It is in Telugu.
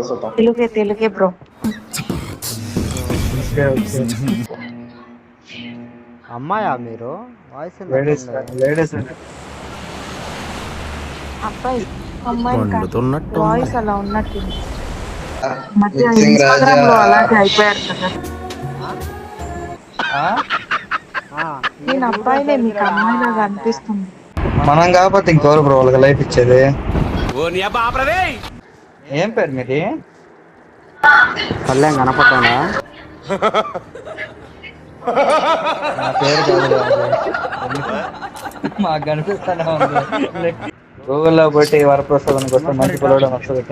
చూద్దాం. తెలుగే తెలుగే బ్రో. అమ్మాయా మీరు? వాయిస్ లేడీస్ లేడీస్ అబ్బాయి అమ్మాయి మండుతున్నట్టు వాయిస్ అలా ఉన్నట్టుంది. మధ్య మిక్సింగ్ రాజా. ఇన్స్టాగ్రామ్ లో అలాగే అయిపోయారు కదా. నేను అబ్బాయిలే, మీకు అమ్మాయిలాగా అనిపిస్తుంది. మనం కాకపోతే ఇంకెవరు బ్రో వాళ్ళకి లైఫ్ ఇచ్చేది? ఏం పేరు మీది? కళ్యాణ్ కనపడ్డానా? నా పేరు కాదు మాకు కనిపిస్తానే ఉంది. గూగుల్లో పెట్టి వరప్రసాద్ అని కొత్త మంచి పిల్లడం వస్తుంది.